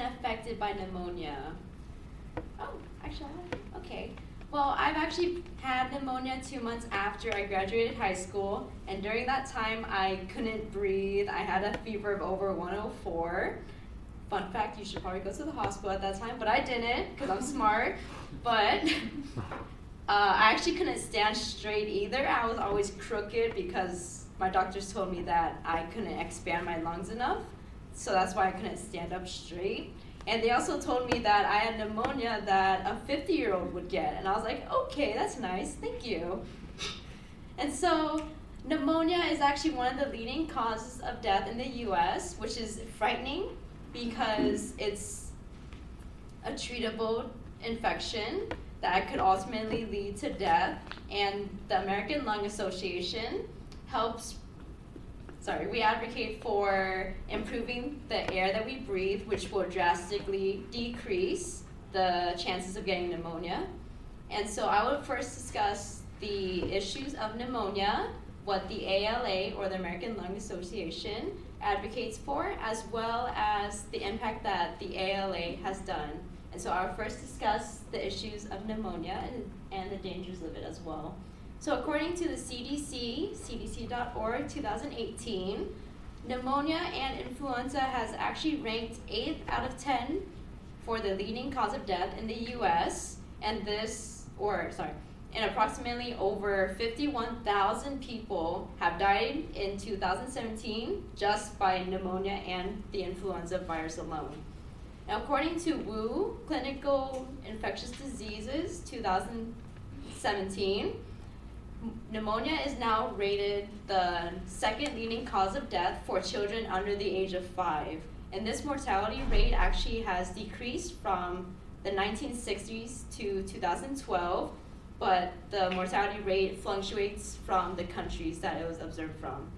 affected by pneumonia? Oh, actually, okay. Well, I've actually had pneumonia 2 months after I graduated high school, and during that time, I couldn't breathe. I had a fever of over 104. Fun fact, you should probably go to the hospital at that time, but I didn't, because I'm smart. But I actually couldn't stand straight either. I was always crooked because my doctors told me that I couldn't expand my lungs enough, so that's why I couldn't stand up straight. And they also told me that I had pneumonia that a 50-year-old would get. And I was like, okay, that's nice, thank you. And so pneumonia is actually one of the leading causes of death in the US, which is frightening because it's a treatable infection that could ultimately lead to death. And the American Lung Association we advocate for improving the air that we breathe, which will drastically decrease the chances of getting pneumonia. And so I will first discuss the issues of pneumonia, what the ALA, or the American Lung Association, advocates for, as well as the impact that the ALA has done. And so I'll first discuss the issues of pneumonia and the dangers of it as well. So according to the CDC, cdc.org 2018, pneumonia and influenza has actually ranked 8th out of 10 for the leading cause of death in the US, and approximately over 51,000 people have died in 2017 just by pneumonia and the influenza virus alone. Now, according to WHO Clinical Infectious Diseases 2017, pneumonia is now rated the second leading cause of death for children under the age of 5. And this mortality rate actually has decreased from the 1960s to 2012, but the mortality rate fluctuates from the countries that it was observed from.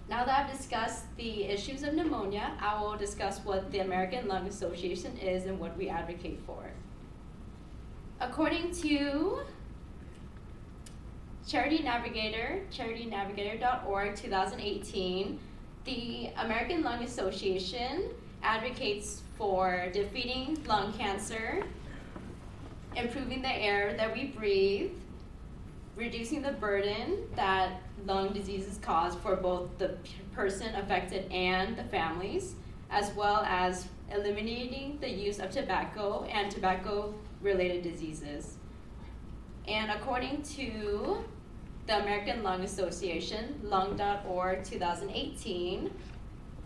Now that I've discussed the issues of pneumonia, I will discuss what the American Lung Association is and what we advocate for. According to Charity Navigator, charitynavigator.org 2018, the American Lung Association advocates for defeating lung cancer, improving the air that we breathe, reducing the burden that lung diseases cause for both the person affected and the families, as well as eliminating the use of tobacco and tobacco-related diseases. And according to the American Lung Association, lung.org 2018,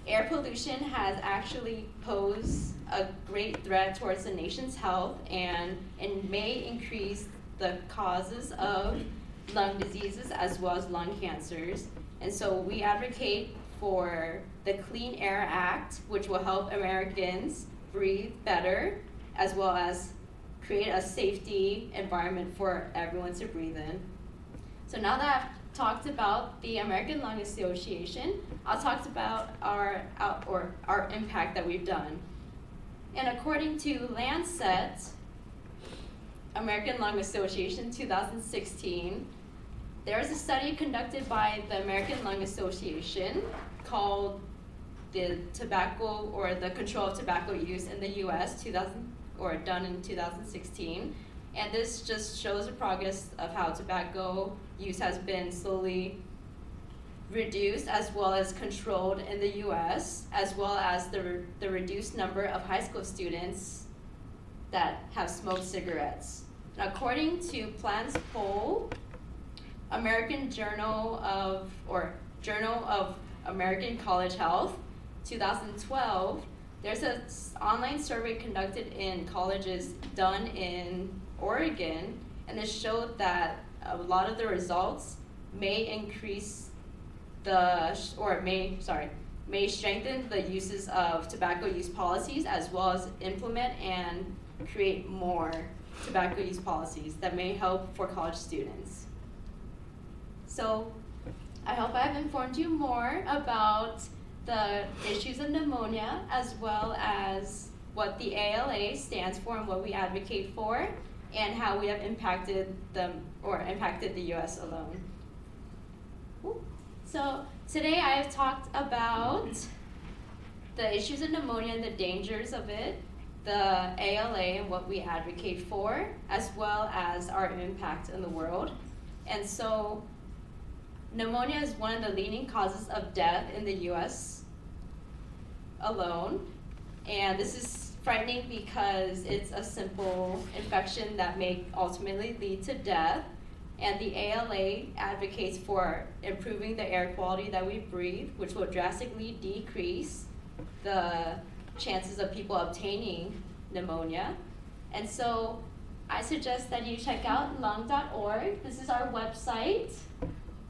air pollution has actually posed a great threat towards the nation's health and may increase the causes of lung diseases as well as lung cancers. And so we advocate for the Clean Air Act, which will help Americans breathe better, as well as create a safety environment for everyone to breathe in. So now that I've talked about the American Lung Association, I'll talk about our impact that we've done. And according to Lancet, American Lung Association 2016, there's a study conducted by the American Lung Association called the Tobacco or the Control of Tobacco Use in the US done in 2016. And this just shows the progress of how tobacco use has been slowly reduced as well as controlled in the US, as well as the reduced number of high school students that have smoked cigarettes. And according to PLAN's poll, Journal of American College Health 2012, there's an online survey conducted in colleges done in Oregon, and it showed that a lot of the results may may strengthen the uses of tobacco use policies, as well as implement and create more tobacco use policies that may help for college students. So I hope I've informed you more about the issues of pneumonia, as well as what the ALA stands for and what we advocate for, and how we have impacted the US alone. So today I have talked about the issues of pneumonia and the dangers of it, the ALA and what we advocate for, as well as our impact in the world. And so pneumonia is one of the leading causes of death in the US alone. And this is frightening because it's a simple infection that may ultimately lead to death. And the ALA advocates for improving the air quality that we breathe, which will drastically decrease the chances of people obtaining pneumonia. And so I suggest that you check out lung.org. This is our website.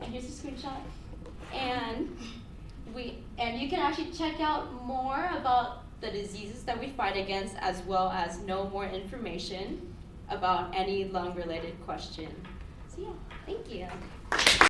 And here's a screenshot. And you can actually check out more about the diseases that we fight against, as well as know more information about any lung-related question. So yeah, thank you.